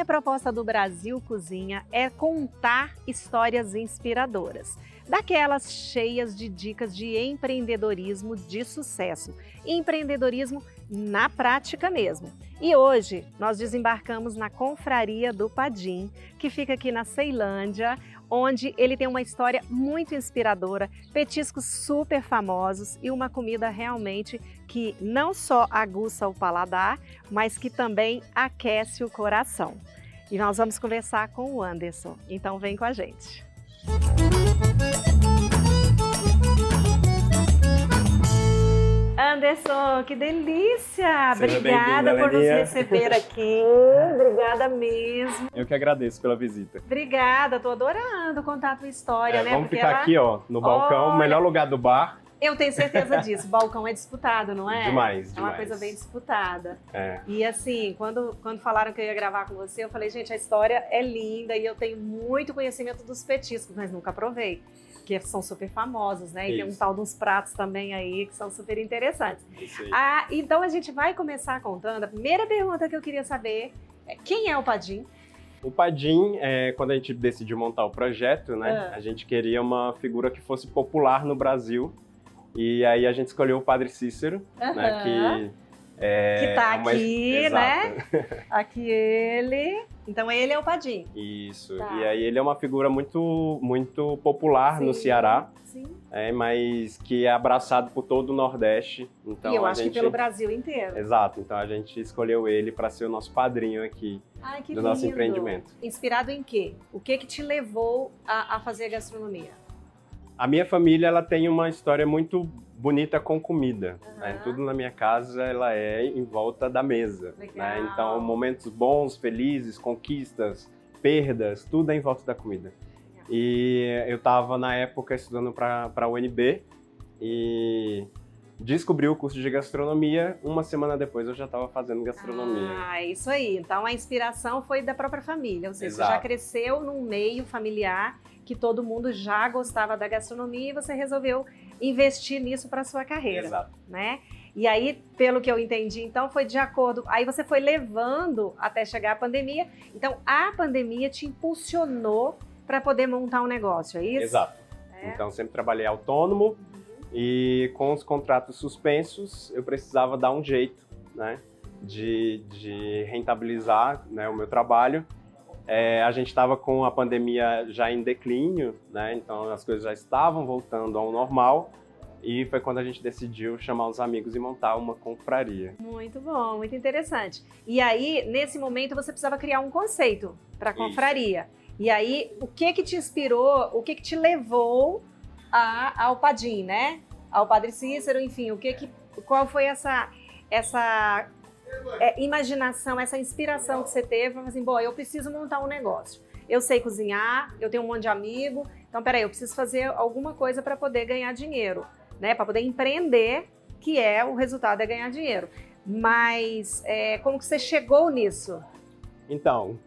proposta do Brasil Cozinha é contar histórias inspiradoras, daquelas cheias de dicas de empreendedorismo de sucesso, empreendedorismo na prática mesmo. E hoje nós desembarcamos na Confraria do Padim, que fica aqui na Ceilândia, onde ele tem uma história muito inspiradora, petiscos super famosos e uma comida realmente que não só aguça o paladar, mas que também aquece o coração. E nós vamos conversar com o Anderson, então vem com a gente. Anderson, que delícia! Obrigada por nos receber aqui. Obrigada mesmo. Eu que agradeço pela visita. Obrigada, estou adorando contar a tua história, né? Vamos ficar aqui, ó, no balcão, o melhor lugar do bar. Eu tenho certeza disso. O balcão é disputado, não é? Demais, É uma coisa bem disputada. É. E assim, quando falaram que eu ia gravar com você, eu falei, gente, a história é linda e eu tenho muito conhecimento dos petiscos, mas nunca provei. Que são super famosos, né? E tem um tal dos pratos também aí que são super interessantes. Isso aí. Então a gente vai começar contando. A primeira pergunta que eu queria saber é quem é o Padim? O Padim, quando a gente decidiu montar o projeto, né? A gente queria uma figura que fosse popular no Brasil. E aí a gente escolheu o Padre Cícero, né? Que tá aqui, né? Exato. Aqui ele. Então ele é o Padim. Isso. Tá. E aí ele é uma figura muito popular no Ceará. Sim. Mas que é abraçado por todo o Nordeste. Então, e eu acho que pelo Brasil inteiro. Exato. Então a gente escolheu ele para ser o nosso padrinho aqui do nosso empreendimento. Inspirado em quê? O que te levou a fazer gastronomia? A minha família, ela tem uma história muito bonita com comida. Né? Tudo na minha casa, ela é em volta da mesa. Né? Então, momentos bons, felizes, conquistas, perdas, tudo é em volta da comida. E eu estava, na época, estudando para a UNB e descobri o curso de gastronomia. Uma semana depois, eu já estava fazendo gastronomia. Ah, é isso aí. Então, a inspiração foi da própria família. Ou seja, Exato. Você já cresceu num meio familiar que todo mundo já gostava da gastronomia e você resolveu investir nisso para sua carreira. Exato. Né? E aí, pelo que eu entendi, então foi de acordo. Aí você foi levando até chegar a pandemia. Então, a pandemia te impulsionou para poder montar um negócio, é isso? Exato. Então, sempre trabalhei autônomo e com os contratos suspensos, eu precisava dar um jeito, né, de rentabilizar, né, o meu trabalho. A gente estava com a pandemia já em declínio, né? Então as coisas já estavam voltando ao normal e foi quando a gente decidiu chamar os amigos e montar uma confraria. Muito bom, muito interessante. E aí, nesse momento, você precisava criar um conceito para a confraria. E aí, o que te inspirou, o que te levou ao Padim, né? Ao Padre Cícero, enfim, qual foi essa imaginação, essa inspiração que você teve, para assim, bom, eu preciso montar um negócio. Eu sei cozinhar, eu tenho um monte de amigo, então peraí, eu preciso fazer alguma coisa para poder ganhar dinheiro, né? Para poder empreender, que o resultado é ganhar dinheiro. Mas como que você chegou nisso? Então,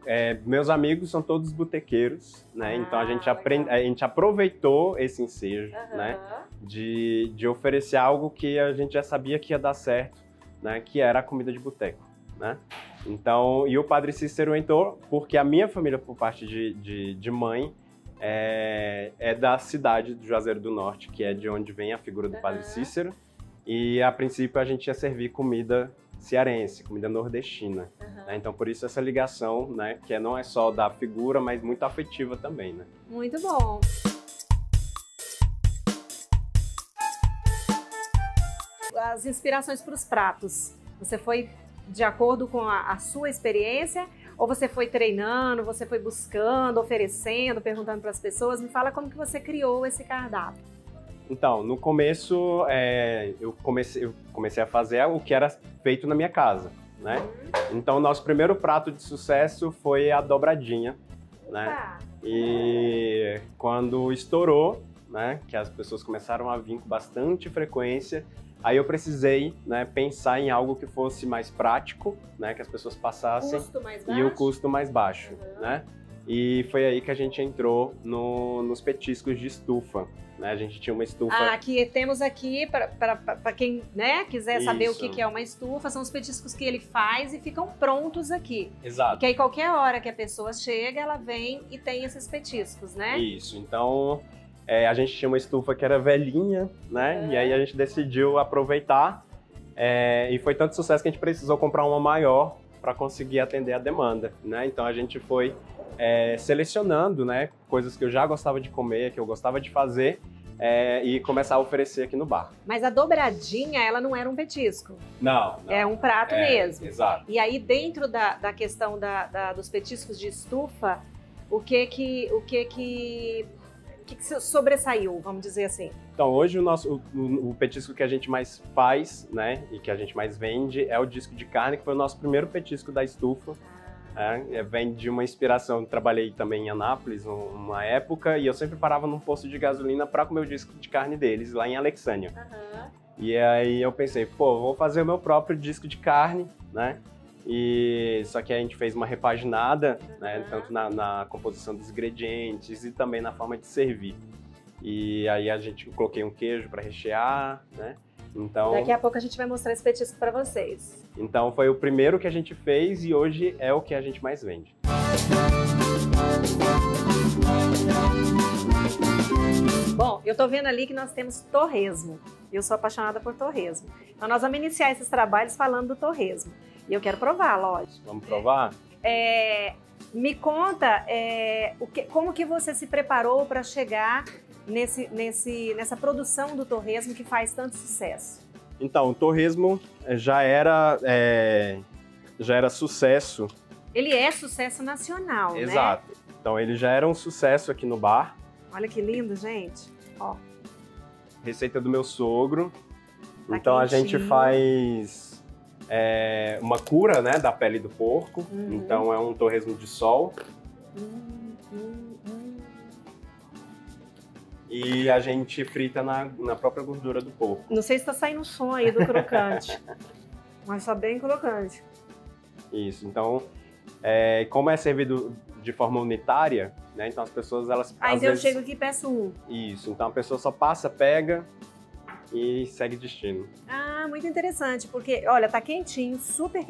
meus amigos são todos botequeiros, né? Então a gente aproveitou esse ensejo, né? De oferecer algo que a gente já sabia que ia dar certo. Né, que era a comida de boteco, né? Então, e o Padre Cícero entrou porque a minha família, por parte de mãe, é da cidade do Juazeiro do Norte, que é de onde vem a figura do Padre Cícero. E, a princípio, a gente ia servir comida cearense, comida nordestina. Né? Então, por isso essa ligação, né, que não é só da figura, mas muito afetiva também, né? Muito bom! As inspirações para os pratos, você foi de acordo com a sua experiência ou você foi treinando, você foi buscando, oferecendo, perguntando para as pessoas? Me fala como que você criou esse cardápio. Então, no começo, eu comecei a fazer o que era feito na minha casa, né? Então, o nosso primeiro prato de sucesso foi a dobradinha, né? E quando estourou, né, que as pessoas começaram a vir com bastante frequência, aí eu precisei, né, pensar em algo que fosse mais prático, né, que as pessoas passassem, Custo mais baixo. e o custo mais baixo, né? E foi aí que a gente entrou nos petiscos de estufa, né? A gente tinha uma estufa... Aqui temos aqui, para quem, né, quiser saber o Isso. que é uma estufa, são os petiscos que ele faz e ficam prontos aqui. Exato. Que aí qualquer hora que a pessoa chega, ela vem e tem esses petiscos, né? Isso, então a gente tinha uma estufa que era velhinha, né? E aí a gente decidiu aproveitar e foi tanto sucesso que a gente precisou comprar uma maior para conseguir atender a demanda, né? Então a gente foi selecionando, né, coisas que eu já gostava de comer, que eu gostava de fazer e começar a oferecer aqui no bar. Mas a dobradinha, ela não era um petisco. Não. É um prato mesmo. Exato. E aí dentro da questão dos petiscos de estufa, o que sobressaiu, vamos dizer assim? Então hoje o petisco que a gente mais faz, né, e que a gente mais vende é o disco de carne, que foi o nosso primeiro petisco da estufa. Vem de uma inspiração, eu trabalhei também em Anápolis uma época e eu sempre parava num posto de gasolina para comer o disco de carne deles, lá em Alexânia. E aí eu pensei, vou fazer o meu próprio disco de carne, né? Só que a gente fez uma repaginada, né, tanto na composição dos ingredientes e também na forma de servir. E aí coloquei um queijo para rechear, né? Então, daqui a pouco a gente vai mostrar esse petisco para vocês. Então foi o primeiro que a gente fez e hoje é o que a gente mais vende. Bom, eu tô vendo ali que nós temos torresmo. Eu sou apaixonada por torresmo. Então nós vamos iniciar esses trabalhos falando do torresmo. E eu quero provar, lógico. Vamos provar? Me conta como que você se preparou para chegar nessa produção do torresmo que faz tanto sucesso. Então, o torresmo já era sucesso. Ele é sucesso nacional, né? Exato. Então, ele já era um sucesso aqui no bar. Olha que lindo, gente. Ó. Receita do meu sogro. Tá então, quentinho. a gente faz uma cura, né, da pele do porco. Então, é um torresmo de sol. E a gente frita na própria gordura do porco. Não sei se tá saindo um som aí do crocante, mas tá bem crocante. Isso, então, como é servido de forma unitária, né, então as pessoas, elas às eu vezes... chego aqui e peço um. Isso, então a pessoa só passa, pega e segue destino. Muito interessante, porque, olha, tá quentinho, super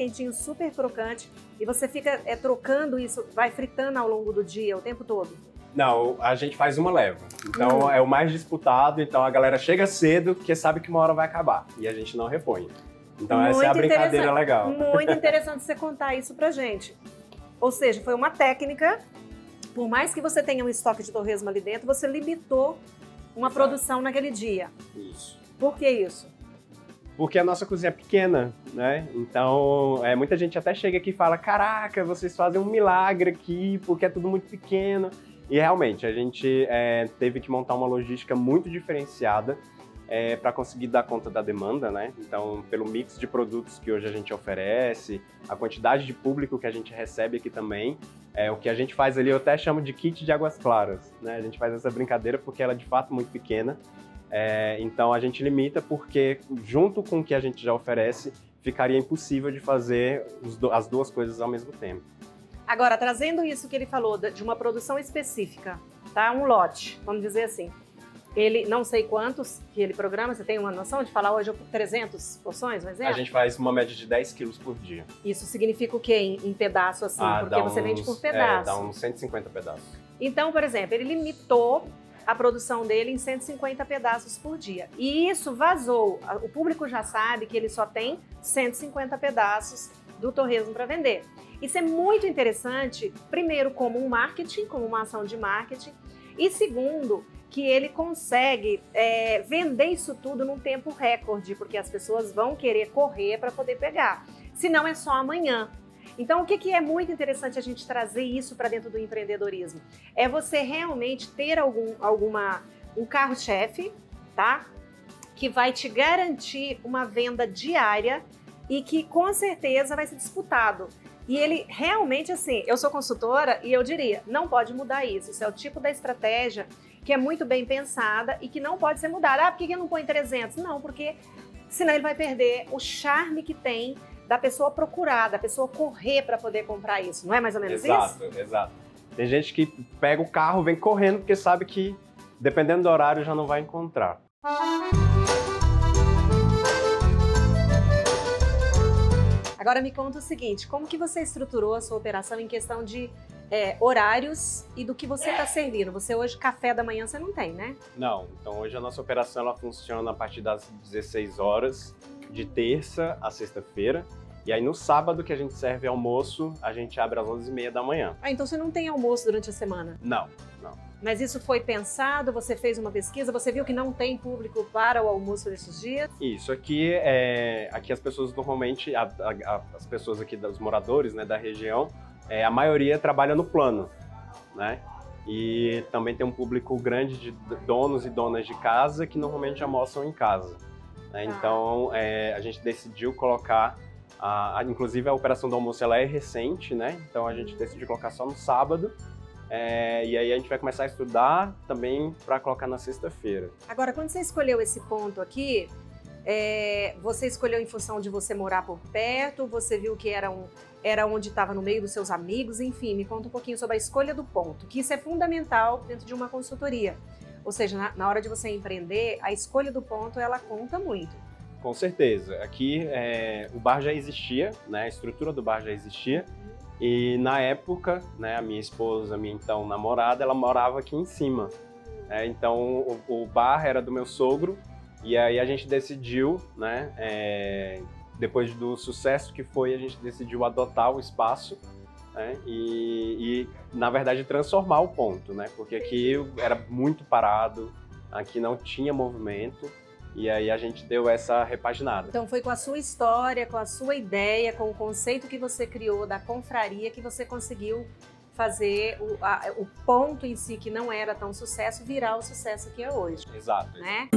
crocante, e você fica trocando isso, vai fritando ao longo do dia, o tempo todo. Não, a gente faz uma leva. Então é o mais disputado, então a galera chega cedo porque sabe que uma hora vai acabar e a gente não repõe. Então essa é a brincadeira legal. Muito interessante você contar isso pra gente. Ou seja, foi uma técnica, por mais que você tenha um estoque de torresmo ali dentro, você limitou uma produção naquele dia. Isso. Por que isso? Porque a nossa cozinha é pequena, né? Então, muita gente até chega aqui e fala, caraca, vocês fazem um milagre aqui porque é tudo muito pequeno. E realmente, a gente teve que montar uma logística muito diferenciada para conseguir dar conta da demanda, né? Então, pelo mix de produtos que hoje a gente oferece, a quantidade de público que a gente recebe aqui também, o que a gente faz ali, eu até chamo de kit de águas claras, né? A gente faz essa brincadeira porque ela é de fato muito pequena. Então, a gente limita porque, junto com o que a gente já oferece, ficaria impossível de fazer as duas coisas ao mesmo tempo. Agora, trazendo isso que ele falou de uma produção específica, tá? Um lote, vamos dizer assim. Ele, não sei quantos que ele programa, você tem uma noção de falar hoje 300 porções, mas A gente faz uma média de 10 quilos por dia. Isso significa o quê em pedaço assim? Porque você vende por pedaço. Dá uns 150 pedaços. Então, por exemplo, ele limitou a produção dele em 150 pedaços por dia. E isso vazou. O público já sabe que ele só tem 150 pedaços do torresmo para vender. Isso é muito interessante, primeiro, como um marketing, como uma ação de marketing, e segundo, que ele consegue vender isso tudo num tempo recorde, porque as pessoas vão querer correr para poder pegar. Senão é só amanhã. Então, o que é muito interessante a gente trazer isso para dentro do empreendedorismo? É você realmente ter um carro-chefe, tá? Que vai te garantir uma venda diária e que com certeza vai ser disputado. E ele realmente, assim, eu sou consultora e eu diria, não pode mudar isso. Isso é o tipo da estratégia que é muito bem pensada e que não pode ser mudada. Por que não põe 300? Não, porque senão ele vai perder o charme que tem da pessoa procurar, da pessoa correr para poder comprar isso. Não é mais ou menos isso? Exato. Tem gente que pega o carro, vem correndo, porque sabe que, dependendo do horário, já não vai encontrar. Agora me conta o seguinte, como que você estruturou a sua operação em questão de horários e do que você está servindo? Você hoje, café da manhã, você não tem, né? Não, então hoje a nossa operação ela funciona a partir das 16 horas, de terça a sexta-feira. E aí no sábado que a gente serve almoço, a gente abre às 11h30 da manhã. Ah, então você não tem almoço durante a semana? Não, não. Mas isso foi pensado, você fez uma pesquisa, você viu que não tem público para o almoço desses dias? Isso, aqui as pessoas normalmente, as pessoas aqui, os moradores, né, da região, a maioria trabalha no plano, né? E também tem um público grande de donos e donas de casa que normalmente almoçam em casa, né? Então a gente decidiu colocar, inclusive a operação do almoço ela é recente, né? Então a gente decidiu colocar só no sábado. E aí a gente vai começar a estudar também para colocar na sexta-feira. Agora, quando você escolheu esse ponto aqui, você escolheu em função de você morar por perto, você viu que era onde estava no meio dos seus amigos, enfim, me conta um pouquinho sobre a escolha do ponto, que isso é fundamental dentro de uma consultoria. Ou seja, na hora de você empreender, a escolha do ponto, ela conta muito. Com certeza. Aqui o bar já existia, né? A estrutura do bar já existia. E na época, né, a minha esposa, a minha então namorada, ela morava aqui em cima. Então o bar era do meu sogro e aí a gente decidiu, né, depois do sucesso que foi, a gente decidiu adotar o espaço, né, e na verdade transformar o ponto, né, porque aqui era muito parado, aqui não tinha movimento. E aí a gente deu essa repaginada. Então foi com a sua história, com a sua ideia, com o conceito que você criou da confraria que você conseguiu fazer o ponto em si, que não era tão sucesso, virar o sucesso que é hoje. Exato. Né?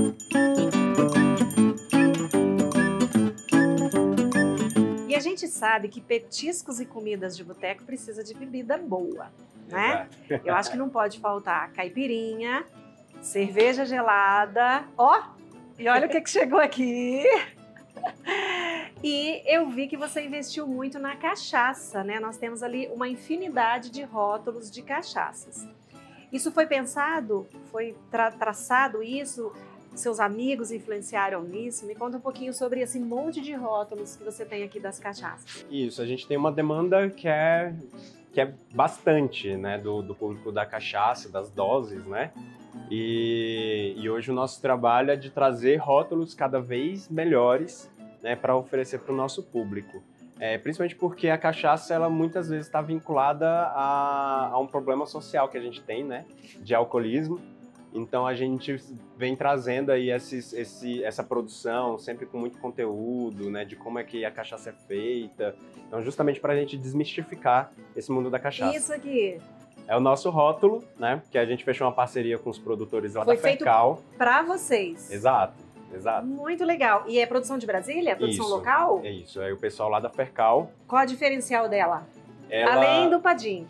E a gente sabe que petiscos e comidas de boteco precisa de bebida boa, né? Exato. Eu acho que não pode faltar caipirinha, cerveja gelada, E olha o que chegou aqui. E eu vi que você investiu muito na cachaça, né? Nós temos ali uma infinidade de rótulos de cachaças. Isso foi pensado? Foi traçado isso? Seus amigos influenciaram nisso? Me conta um pouquinho sobre esse monte de rótulos que você tem aqui das cachaças. Isso, a gente tem uma demanda que é bastante, né, do público da cachaça, das doses, né? E hoje o nosso trabalho é de trazer rótulos cada vez melhores, né, para oferecer para o nosso público. Principalmente porque a cachaça, ela muitas vezes está vinculada a um problema social que a gente tem, né, de alcoolismo. Então a gente vem trazendo aí essa produção, sempre com muito conteúdo, né, de como é que a cachaça é feita. Então justamente para a gente desmistificar esse mundo da cachaça. Isso aqui é o nosso rótulo, né, que a gente fechou uma parceria com os produtores lá da Fercal. Foi feito para vocês. Exato, exato. Muito legal. E é produção de Brasília? É produção Isso, local? É isso, é o pessoal lá da Fercal. Qual a diferencial dela? Além do padim.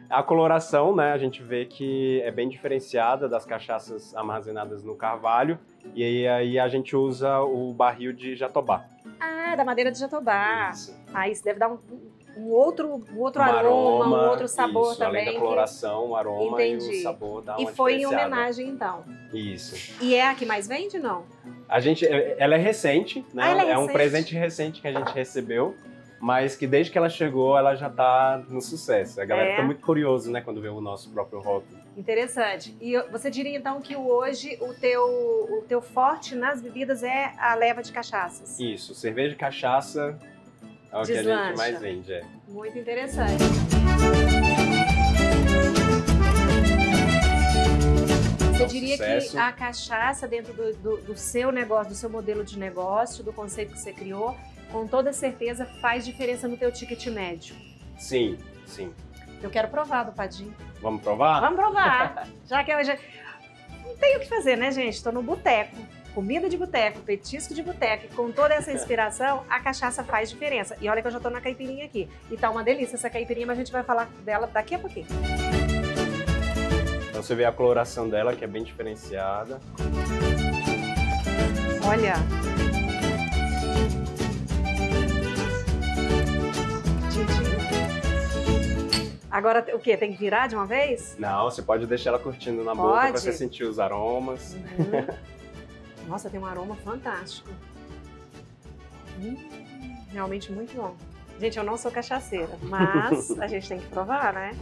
A coloração, né, a gente vê que é bem diferenciada das cachaças armazenadas no carvalho, e aí a gente usa o barril de jatobá. Ah, da madeira de jatobá. Isso. Isso deve dar um outro aroma, um outro sabor isso, também. Além da coloração, o aroma Entendi. E o sabor dá uma E foi em diferenciada. homenagem, então. Isso. E é a que mais vende, não? Ela é recente, né? Ela é um recente. presente recente que a gente recebeu, mas que desde que ela chegou, ela já tá no sucesso. A galera fica muito curiosa, né, quando vê o nosso próprio rótulo. Interessante. E você diria, então, que hoje o teu forte nas bebidas é a leva de cachaças? Isso. Cerveja e cachaça é o que a gente mais vende, Muito interessante. Você diria que a cachaça dentro do seu negócio, do seu modelo de negócio, do conceito que você criou, com toda certeza faz diferença no teu ticket médio? Sim, sim. Eu quero provar do padim. Vamos provar? Vamos provar. Já que hoje não tem o que fazer, né, gente? Estou no boteco. Comida de boteco, petisco de boteco, e com toda essa inspiração, a cachaça faz diferença. E olha que eu já tô na caipirinha aqui. E tá uma delícia essa caipirinha, mas a gente vai falar dela daqui a pouquinho. Então você vê a coloração dela, que é bem diferenciada. Olha. Agora, o quê? Tem que virar de uma vez? Não, você pode deixar ela curtindo na boca para você sentir os aromas. Nossa, tem um aroma fantástico. Realmente muito bom. Gente, eu não sou cachaceira, mas a gente tem que provar, né?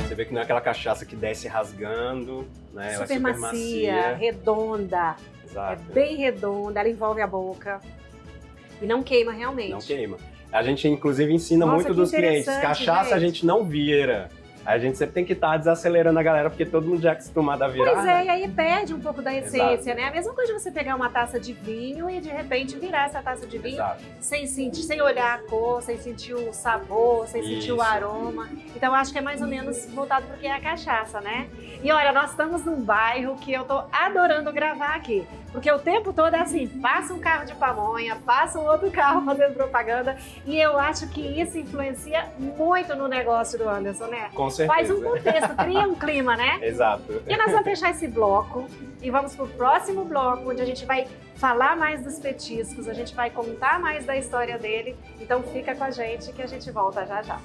Você vê que não é aquela cachaça que desce rasgando, né? Ela é super macia, redonda. Exato. É bem redonda, ela envolve a boca. E não queima realmente. Não queima. A gente, inclusive, ensina muito dos clientes. Cachaça, gente, a gente não vira. A gente sempre tem que estar desacelerando a galera, porque todo mundo já é acostumado a virar. Pois é, e aí perde um pouco da essência, Exato. né? A mesma coisa de você pegar uma taça de vinho e de repente virar essa taça de vinho sem sentir, sem olhar a cor, sem sentir o sabor, sem sentir o aroma. Então eu acho que é mais ou menos voltado porque é a cachaça, né? E olha, nós estamos num bairro que eu tô adorando gravar aqui. Porque o tempo todo é assim, passa um carro de pamonha, passa um outro carro fazendo propaganda. E eu acho que isso influencia muito no negócio do Anderson, né? Com certeza. Faz um contexto, cria um clima, né? Exato. E nós vamos fechar esse bloco e vamos pro próximo bloco, onde a gente vai falar mais dos petiscos, a gente vai contar mais da história dele. Então fica com a gente que a gente volta já já.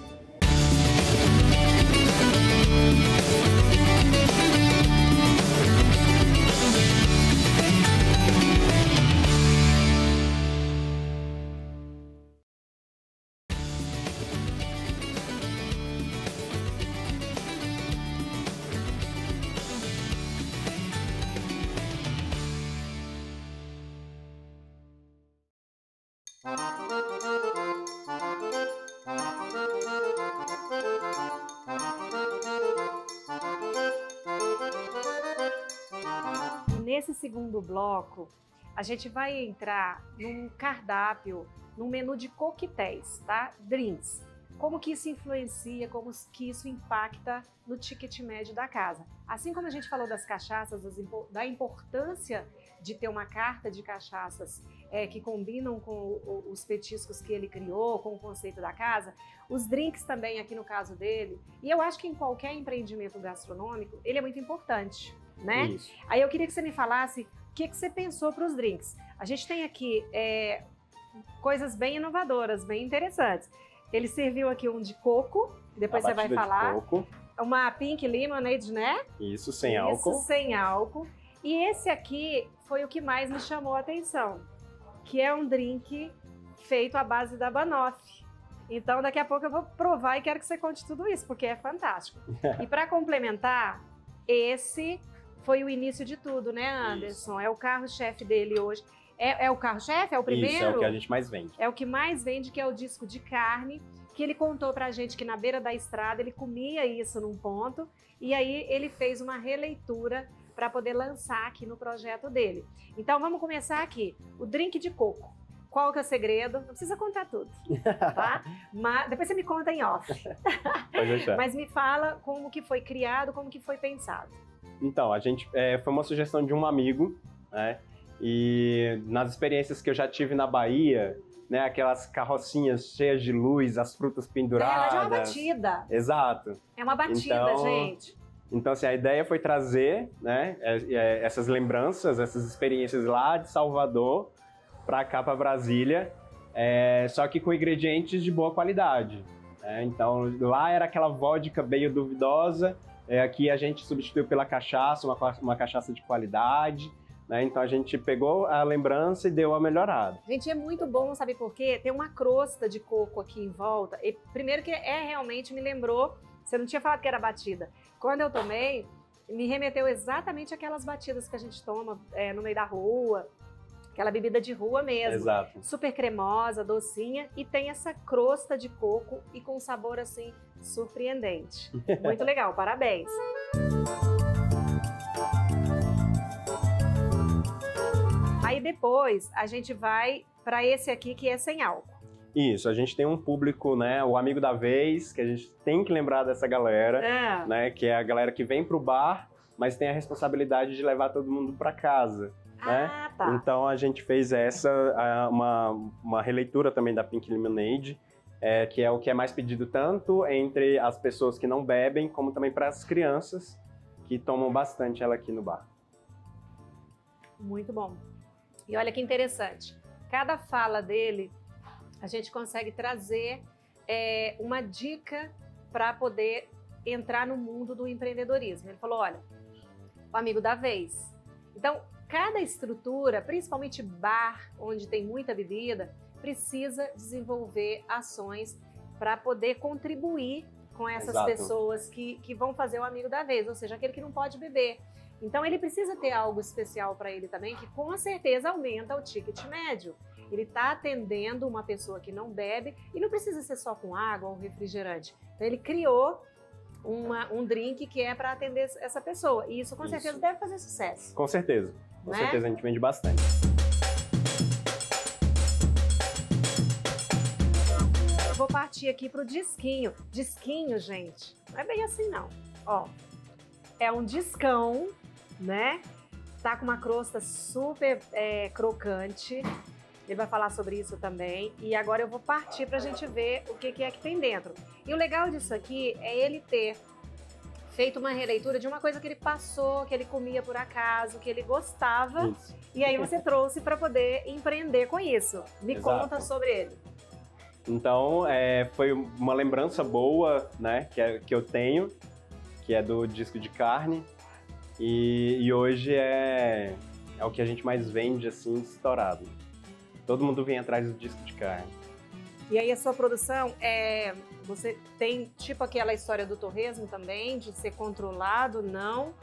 Nesse segundo bloco, a gente vai entrar num cardápio, num menu de coquetéis, tá? Drinks. Como que isso influencia, como que isso impacta no ticket médio da casa. Assim como a gente falou das cachaças, da importância de ter uma carta de cachaças que combinam com os petiscos que ele criou, com o conceito da casa, os drinks também aqui no caso dele, e eu acho que em qualquer empreendimento gastronômico, ele é muito importante, né? Isso. Aí eu queria que você me falasse o que você pensou para os drinks. A gente tem aqui coisas bem inovadoras, bem interessantes. Ele serviu aqui um de coco, depois você vai falar. De coco. Uma Pink Lemonade, né? Isso, sem álcool. Isso, sem álcool. E esse aqui foi o que mais me chamou a atenção, que é um drink feito à base da banoffee. Então, daqui a pouco eu vou provar e quero que você conte tudo isso, porque é fantástico. E para complementar, esse foi o início de tudo, né, Anderson? Isso. É o carro-chefe dele hoje. É o carro-chefe? É o primeiro? Isso, é o que a gente mais vende. É o que mais vende, que é o disco de carne, que ele contou pra gente que na beira da estrada ele comia isso num ponto, e aí ele fez uma releitura para poder lançar aqui no projeto dele. Então vamos começar aqui. O drink de coco. Qual que é o segredo? Não precisa contar tudo, tá? Mas depois você me conta em off. Pode deixar. Mas me fala como que foi criado, como que foi pensado. Então, a gente foi uma sugestão de um amigo, né? E nas experiências que eu já tive na Bahia, né, aquelas carrocinhas cheias de luz, as frutas penduradas. É uma batida. Exato. É uma batida, gente. Então, assim, a ideia foi trazer, né, essas lembranças, essas experiências lá de Salvador para cá, para Brasília, só que com ingredientes de boa qualidade. Então, lá era aquela vodka meio duvidosa, aqui a gente substituiu pela cachaça, uma cachaça de qualidade. Então a gente pegou a lembrança e deu a melhorada. Gente, é muito bom, sabe por quê? Tem uma crosta de coco aqui em volta. E, primeiro que realmente me lembrou, você não tinha falado que era batida. Quando eu tomei, me remeteu exatamente àquelas batidas que a gente toma no meio da rua, aquela bebida de rua mesmo. Exato. Super cremosa, docinha, e tem essa crosta de coco e com um sabor assim surpreendente. Muito legal, parabéns! Aí depois a gente vai para esse aqui que é sem álcool. Isso, a gente tem um público, né, o amigo da vez, que a gente tem que lembrar dessa galera, né, que é a galera que vem pro bar, mas tem a responsabilidade de levar todo mundo para casa. Né? Tá. Então a gente fez uma releitura também da Pink Lemonade, que é o que é mais pedido tanto entre as pessoas que não bebem, como também para as crianças que tomam bastante ela aqui no bar. Muito bom. E olha que interessante, cada fala dele a gente consegue trazer uma dica para poder entrar no mundo do empreendedorismo. Ele falou, olha, o amigo da vez. Então, cada estrutura, principalmente bar, onde tem muita bebida, precisa desenvolver ações para poder contribuir com essas pessoas que vão fazer o amigo da vez, ou seja, aquele que não pode beber. Então, ele precisa ter algo especial para ele também, que com certeza aumenta o ticket médio. Ele está atendendo uma pessoa que não bebe e não precisa ser só com água ou refrigerante. Então, ele criou um drink que é para atender essa pessoa. E isso, com certeza, deve fazer sucesso. Com certeza. Com né? certeza, a gente vende bastante. Eu vou partir aqui para o disquinho. Disquinho, gente, não é bem assim, não. Ó, é um discão, né? Tá com uma crosta super crocante. Ele vai falar sobre isso também. E agora eu vou partir para a gente ver o que é que tem dentro. E o legal disso aqui é ele ter feito uma releitura de uma coisa que ele passou, que ele comia por acaso, que ele gostava. Isso. E aí você trouxe para poder empreender com isso. Me conta sobre ele. Então, foi uma lembrança boa, né, que eu tenho, que é do disco de carne. E hoje é o que a gente mais vende, assim, estourado. Todo mundo vem atrás do disco de carne. E aí a sua produção, você tem tipo aquela história do torresmo também, de ser controlado, não?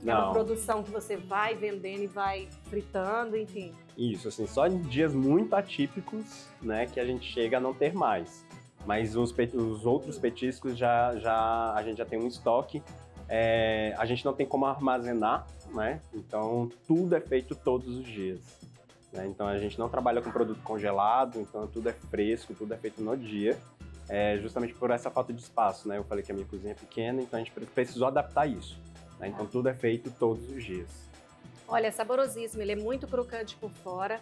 É uma produção que você vai vendendo e vai fritando, enfim. Isso, assim, só em dias muito atípicos, né, que a gente chega a não ter mais. Mas os outros petiscos a gente já tem um estoque. A gente não tem como armazenar, né? Então tudo é feito todos os dias. Né? Então a gente não trabalha com produto congelado, então tudo é fresco, tudo é feito no dia. Justamente por essa falta de espaço, né? Eu falei que a minha cozinha é pequena, então a gente precisou adaptar isso. Né? Então tudo é feito todos os dias. Olha, é saborosíssimo, ele é muito crocante por fora,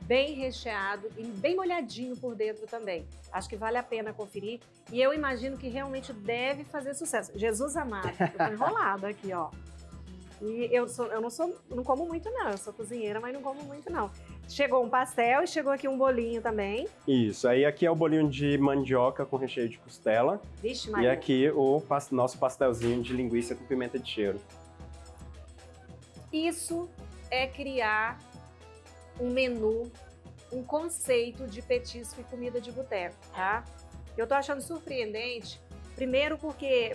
bem recheado e bem molhadinho por dentro também. Acho que vale a pena conferir e eu imagino que realmente deve fazer sucesso. Jesus amado, eu tô enrolada aqui, ó. E eu não como muito não, eu sou cozinheira, mas não como muito não. Chegou um pastel e chegou aqui um bolinho também. Isso, aí aqui é o bolinho de mandioca com recheio de costela. Vixe, Maria. E aqui o nosso pastelzinho de linguiça com pimenta de cheiro. Isso é criar um menu, um conceito de petisco e comida de boteco, tá? Eu tô achando surpreendente, primeiro porque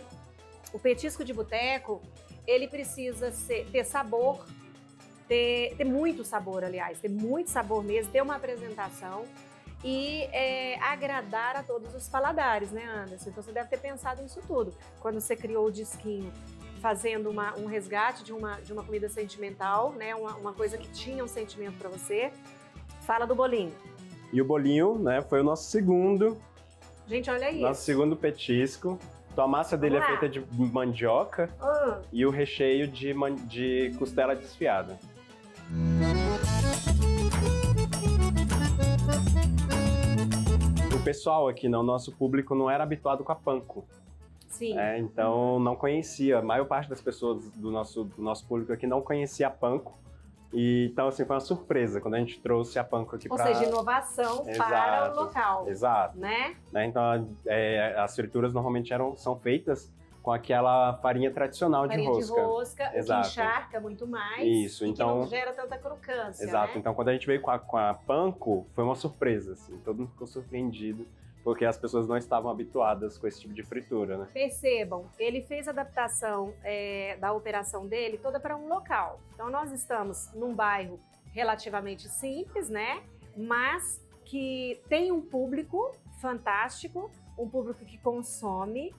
o petisco de boteco, ele precisa ter sabor, ter muito sabor, aliás, ter muito sabor mesmo, ter uma apresentação e agradar a todos os paladares, né, Anderson? Então você deve ter pensado nisso tudo. Quando você criou o disquinho, fazendo um resgate de uma comida sentimental, né, uma coisa que tinha um sentimento para você. Fala do bolinho. E o bolinho, né, foi o nosso segundo. Gente, olha isso. Nosso segundo petisco. Então a massa dele é feita de mandioca e o recheio de costela desfiada. O pessoal aqui, o nosso público não era habituado com a panko. Sim. Então não conhecia, a maior parte das pessoas do nosso público aqui não conhecia a panko. E, então, assim, foi uma surpresa quando a gente trouxe a panko aqui para... Ou seja, inovação para o local. Exato. Né? Então, as frituras normalmente são feitas com aquela farinha tradicional de rosca. Farinha de rosca, exato. Que encharca muito mais. Isso, então... que não gera tanta crocância, exato. né? Então, quando a gente veio com a panko, foi uma surpresa, assim. Todo mundo ficou surpreendido. Porque as pessoas não estavam habituadas com esse tipo de fritura, né? Percebam, ele fez a adaptação da operação dele toda para um local. Então nós estamos num bairro relativamente simples, né? Mas que tem um público fantástico, um público que consome,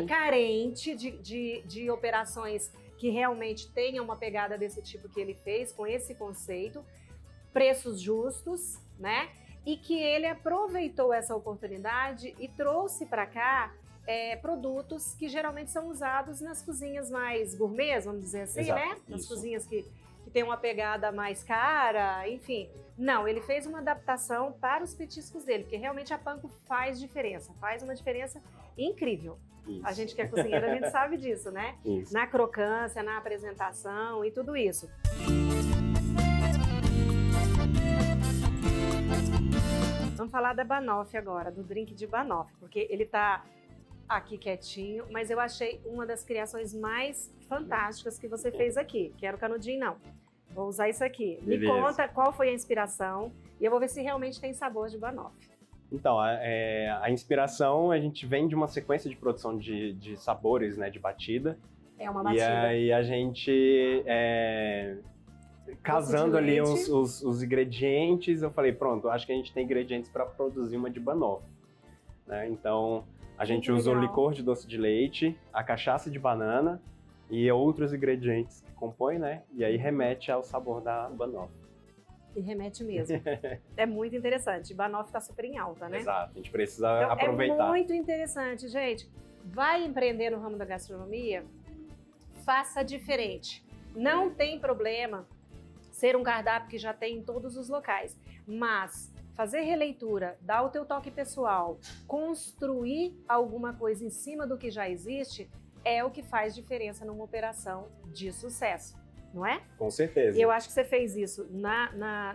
carente de operações que realmente tenham uma pegada desse tipo que ele fez, com esse conceito, preços justos, né? E que ele aproveitou essa oportunidade e trouxe para cá produtos que geralmente são usados nas cozinhas mais gourmets, vamos dizer assim, exato, né? Nas isso. cozinhas que tem uma pegada mais cara, enfim. Não, ele fez uma adaptação para os petiscos dele, porque realmente a panko faz diferença, faz uma diferença incrível. Isso. A gente que é cozinheira, a gente sabe disso, né? Isso. Na crocância, na apresentação e tudo isso. Vamos falar da banoffee agora, do drink de banoffee, porque ele tá aqui quietinho, mas eu achei uma das criações mais fantásticas que você fez aqui. Quero canudinho, não. Vou usar isso aqui. Beleza. Me conta qual foi a inspiração e eu vou ver se realmente tem sabor de banoffee. Então, a inspiração, a gente vem de uma sequência de produção de sabores, né, de batida. É uma batida. E aí a gente, casando ali os ingredientes, eu falei, pronto, acho que a gente tem ingredientes para produzir uma de banoffee. Né? Então, a gente usa o licor de doce de leite, a cachaça de banana e outros ingredientes que compõem, né? E aí remete ao sabor da banoffee. E remete mesmo. É muito interessante. Banoffee tá super em alta, né? Exato, a gente precisa aproveitar. É muito interessante, gente. Vai empreender no ramo da gastronomia? Faça diferente. Não tem problema ser um cardápio que já tem em todos os locais, mas fazer releitura, dar o teu toque pessoal, construir alguma coisa em cima do que já existe é o que faz diferença numa operação de sucesso. Não é? Com certeza. E eu acho que você fez isso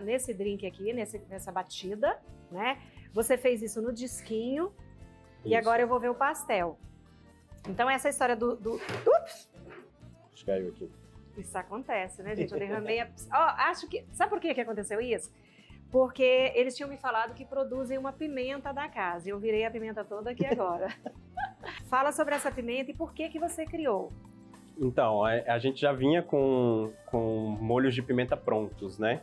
nesse drink aqui, nessa batida, né? Você fez isso no disquinho e agora eu vou ver o pastel. Então essa história Ups! Acho que caiu aqui. Isso acontece, né, gente? Eu derramei acho que... Sabe por que aconteceu isso? Porque eles tinham me falado que produzem uma pimenta da casa e eu virei a pimenta toda aqui agora. Fala sobre essa pimenta e por que você criou. Então, a gente já vinha com molhos de pimenta prontos, né?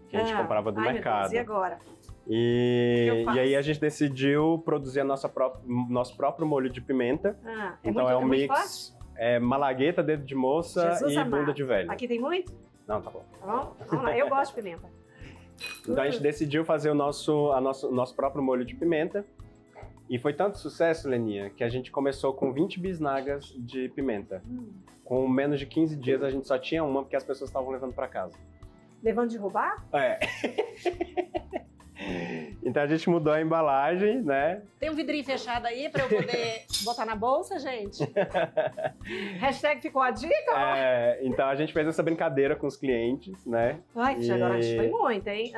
Que a gente comprava do mercado. Meu Deus, e agora? E aí a gente decidiu produzir nosso próprio molho de pimenta. Então é um mix, malagueta, dedo de moça e bunda de velho. Aqui tem muito? Não, tá bom. Tá bom? Vamos lá, eu gosto de pimenta. Então a gente decidiu fazer o nosso próprio molho de pimenta. E foi tanto sucesso, Leninha, que a gente começou com 20 bisnagas de pimenta. Com menos de 15 dias a gente só tinha uma porque as pessoas estavam levando para casa. Levando de roubar? É. Então a gente mudou a embalagem, né? Tem um vidrinho fechado aí para eu poder botar na bolsa, gente? Hashtag ficou a dica? Então a gente fez essa brincadeira com os clientes, né? Ai, agora a gente foi muito, hein?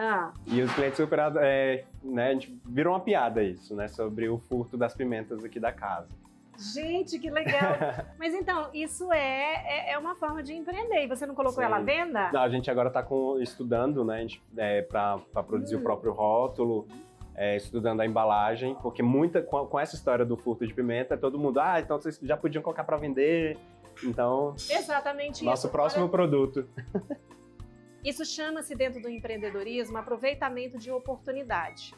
E os clientes super, né? A gente virou uma piada isso, né? Sobre o furto das pimentas aqui da casa. Gente, que legal! Mas então, isso é uma forma de empreender. E você não colocou ela à venda? Não, a gente agora está estudando, né? Para produzir o próprio rótulo, estudando a embalagem, porque com essa história do furto de pimenta, todo mundo, então vocês já podiam colocar para vender. Então, exatamente nosso próximo produto. Isso chama-se dentro do empreendedorismo aproveitamento de oportunidade.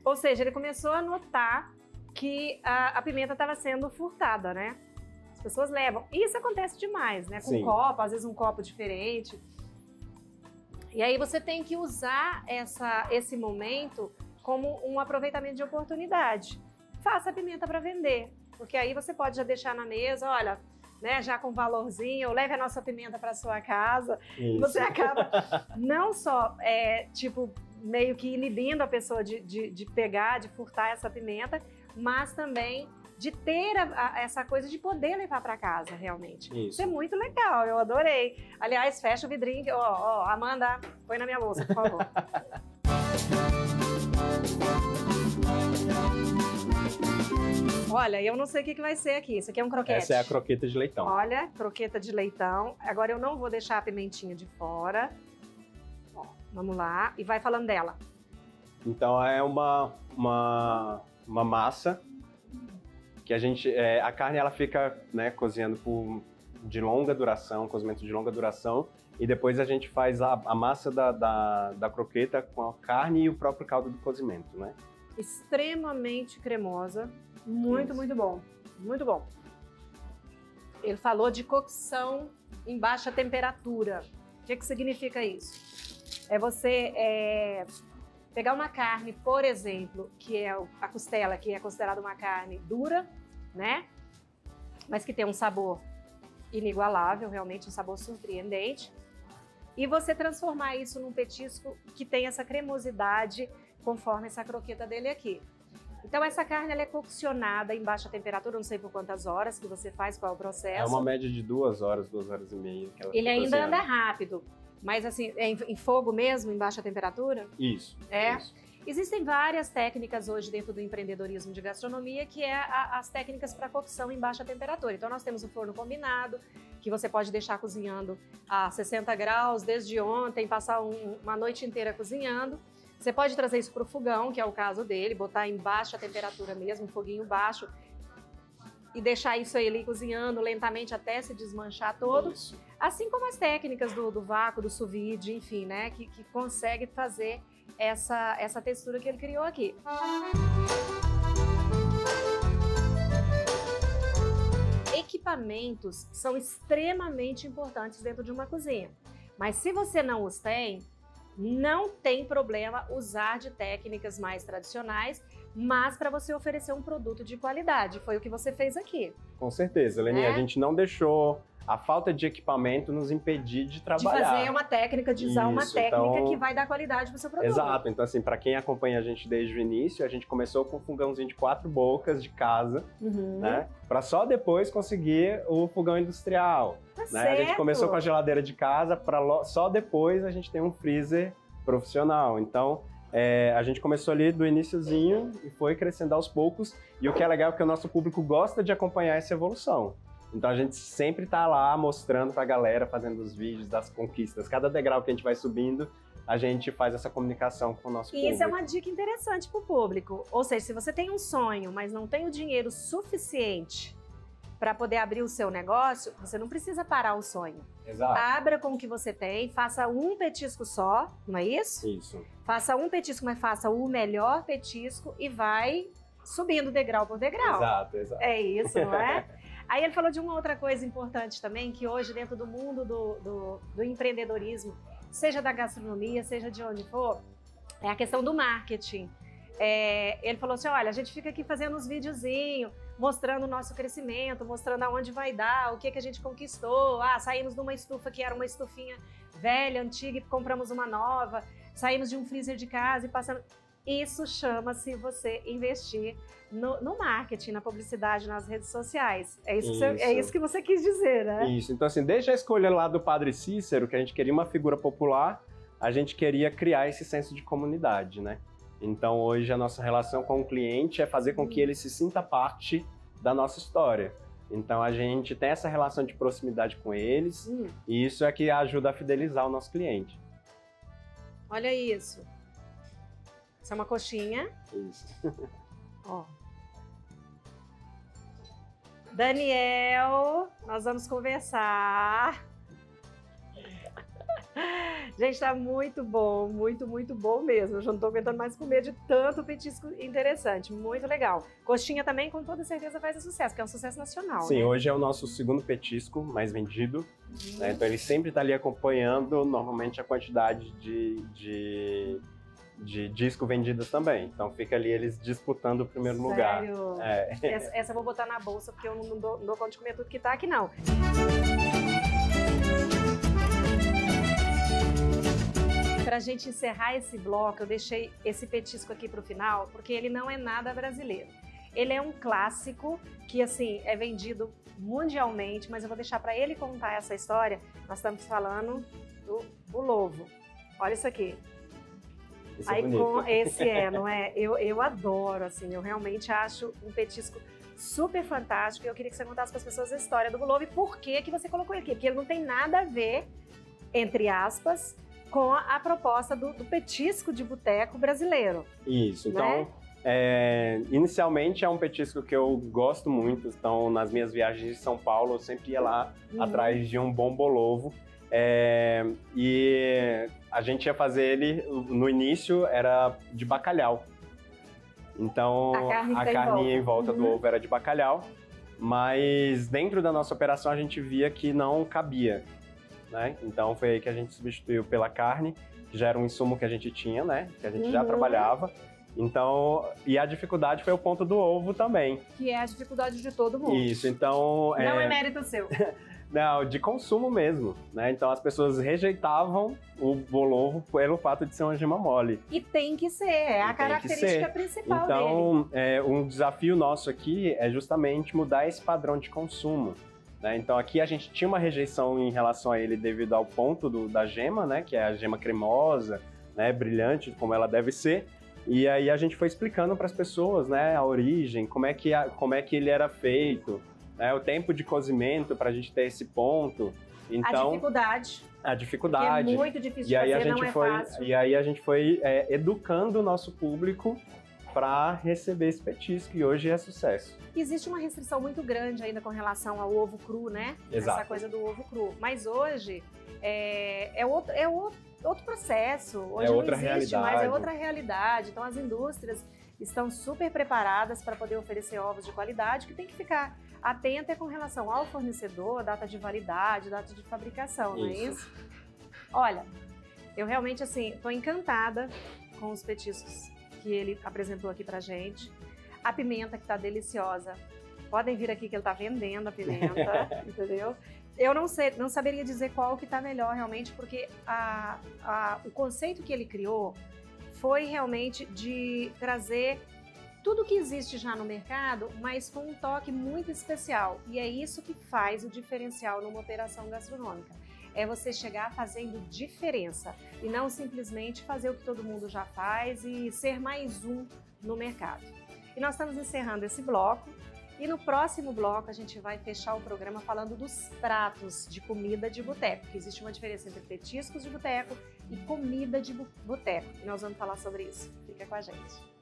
Ou seja, ele começou a notar que a pimenta estava sendo furtada, né? As pessoas levam. E isso acontece demais, né? Com copo, às vezes um copo diferente. E aí você tem que usar esse momento como um aproveitamento de oportunidade. Faça a pimenta para vender, porque aí você pode já deixar na mesa, olha, né, já com valorzinho, ou leve a nossa pimenta para sua casa. Isso. Você acaba não só, meio que inibindo a pessoa de pegar, de furtar essa pimenta, mas também de ter essa coisa de poder levar para casa, realmente. Isso é muito legal, eu adorei. Aliás, fecha o vidrinho, Amanda, põe na minha bolsa, por favor. Olha, eu não sei o que vai ser aqui. Isso aqui é um croquete. Essa é a croqueta de leitão. Olha, croqueta de leitão. Agora eu não vou deixar a pimentinha de fora. Ó, vamos lá. E vai falando dela. Então é uma massa que a carne ela fica, né, cozinhando de longa duração, cozimento de longa duração, e depois a gente faz a massa da croqueta com a carne e o próprio caldo do cozimento, né? Extremamente cremosa, muito bom, muito bom. Ele falou de cocção em baixa temperatura. O que significa isso? É você pegar uma carne, por exemplo, que é a costela, que é considerada uma carne dura, né? Mas que tem um sabor inigualável, realmente um sabor surpreendente. E você transformar isso num petisco que tem essa cremosidade, conforme essa croqueta dele aqui. Então essa carne ela é coccionada em baixa temperatura, não sei por quantas horas que você faz, qual é o processo. É uma média de 2 horas, 2 horas e meia. Que ela ele ainda anda rápido. Mas assim, é em fogo mesmo, em baixa temperatura? Isso. É? Isso. Existem várias técnicas hoje dentro do empreendedorismo de gastronomia, que é as técnicas para cocção em baixa temperatura. Então nós temos o forno combinado, que você pode deixar cozinhando a 60 graus desde ontem, passar uma noite inteira cozinhando. Você pode trazer isso para o fogão, que é o caso dele, botar em baixa temperatura mesmo, um foguinho baixo, e deixar isso aí ali cozinhando lentamente até se desmanchar todo. Isso. Assim como as técnicas do vácuo, do sous vide, enfim, né, que consegue fazer essa textura que ele criou aqui. Equipamentos são extremamente importantes dentro de uma cozinha, mas se você não os tem, não tem problema usar de técnicas mais tradicionais, mas para você oferecer um produto de qualidade. Foi o que você fez aqui. Com certeza, Leni, a gente não deixou a falta de equipamento nos impedir de trabalhar. De fazer uma técnica, de usar uma técnica que vai dar qualidade para o seu produto. Exato. Então, assim, para quem acompanha a gente desde o início, a gente começou com um fogãozinho de 4 bocas de casa, né? Para só depois conseguir o fogão industrial. Né? A gente começou com a geladeira de casa, para só depois a gente tem um freezer profissional. Então, a gente começou ali do iniciozinho e foi crescendo aos poucos. E o que é legal é que o nosso público gosta de acompanhar essa evolução. Então a gente sempre tá lá mostrando pra galera, fazendo os vídeos das conquistas. Cada degrau que a gente vai subindo, a gente faz essa comunicação com o nosso público. E isso é uma dica interessante pro público. Ou seja, se você tem um sonho, mas não tem o dinheiro suficiente para poder abrir o seu negócio, você não precisa parar o sonho. Exato. Abra com o que você tem, faça um petisco só, não é isso? Isso. Faça um petisco, mas faça o melhor petisco e vai subindo degrau por degrau. Exato, exato. É isso, não é? Aí ele falou de uma outra coisa importante também, que hoje dentro do mundo do empreendedorismo, seja da gastronomia, seja de onde for, é a questão do marketing. Ele falou assim, olha, a gente fica aqui fazendo uns videozinhos, mostrando o nosso crescimento, mostrando aonde vai dar, o que a gente conquistou. Saímos de uma estufa que era uma estufinha velha, antiga, e compramos uma nova. Saímos de um freezer de casa e passamos... Isso chama-se você investir no marketing, na publicidade, nas redes sociais. É isso que você quis dizer, né? Isso. Então, assim, desde a escolha lá do Padre Cícero, que a gente queria uma figura popular, a gente queria criar esse senso de comunidade, né? Então, hoje, a nossa relação com o cliente é fazer com que ele se sinta parte da nossa história. Então, a gente tem essa relação de proximidade com eles, e isso é que ajuda a fidelizar o nosso cliente. Olha isso. Isso é uma coxinha. Isso. Ó. Daniel, nós vamos conversar. Gente, tá muito bom, muito bom mesmo. Eu já não tô aguentando mais comer de tanto petisco interessante. Muito legal. Coxinha também, com toda certeza, faz sucesso, porque é um sucesso nacional. Sim, né? Hoje é o nosso segundo petisco mais vendido. Né? Então ele sempre tá ali acompanhando, normalmente, a quantidade de disco vendidos também. Então fica ali eles disputando o primeiro lugar. Essa eu vou botar na bolsa, porque eu não dou conta de comer tudo que tá aqui, não. Pra gente encerrar esse bloco, eu deixei esse petisco aqui pro final, porque ele não é nada brasileiro. Ele é um clássico que, assim, é vendido mundialmente, mas eu vou deixar para ele contar essa história. Nós estamos falando do bulovo. Olha isso aqui. Isso é bonito. Esse não é? Eu adoro, assim, eu realmente acho um petisco super fantástico. Eu queria que você contasse para as pessoas a história do bulovo e por que você colocou ele aqui. Porque ele não tem nada a ver, entre aspas, com a proposta do petisco de boteco brasileiro. Isso, então, né? Inicialmente é um petisco que eu gosto muito. Então, nas minhas viagens de São Paulo, eu sempre ia lá atrás de um bom bolovo. E a gente ia fazer ele, no início, era de bacalhau. Então, a carninha em volta do ovo era de bacalhau. Mas dentro da nossa operação, a gente via que não cabia. Né? Então, foi aí que a gente substituiu pela carne, que já era um insumo que a gente tinha, né? Que a gente já trabalhava. Então, e a dificuldade foi o ponto do ovo também. Que é a dificuldade de todo mundo. Isso, então... Não é mérito seu. Não, de consumo mesmo, né? Então as pessoas rejeitavam o bolovo pelo fato de ser uma gema mole. E tem que ser, é a característica principal dele. Então, um desafio nosso aqui é justamente mudar esse padrão de consumo. Né? Então aqui a gente tinha uma rejeição em relação a ele devido ao ponto da gema, né? Que é a gema cremosa, né? Brilhante, como ela deve ser. E aí a gente foi explicando para as pessoas, né, a origem, como é que ele era feito, né, o tempo de cozimento para a gente ter esse ponto. Então, a dificuldade. É muito difícil de fazer, não é fácil. E aí a gente foi educando o nosso público para receber esse petisco, e hoje é sucesso. Existe uma restrição muito grande ainda com relação ao ovo cru, né? Exato. Essa coisa do ovo cru. Mas hoje é outro processo. Hoje não existe mais, é outra realidade. Então as indústrias estão super preparadas para poder oferecer ovos de qualidade, que tem que ficar atenta com relação ao fornecedor, data de validade, data de fabricação, não é isso? Olha, eu realmente, assim, estou encantada com os petiscos que ele apresentou aqui pra gente. A pimenta, que tá deliciosa. Podem vir aqui que ele tá vendendo a pimenta, entendeu? Eu não saberia dizer qual que tá melhor realmente, porque o conceito que ele criou foi realmente de trazer tudo que existe já no mercado, mas com um toque muito especial. E é isso que faz o diferencial numa operação gastronômica. É você chegar fazendo diferença e não simplesmente fazer o que todo mundo já faz e ser mais um no mercado. E nós estamos encerrando esse bloco e no próximo bloco a gente vai fechar o programa falando dos pratos de comida de boteco, que existe uma diferença entre petiscos de boteco e comida de boteco. E nós vamos falar sobre isso. Fica com a gente.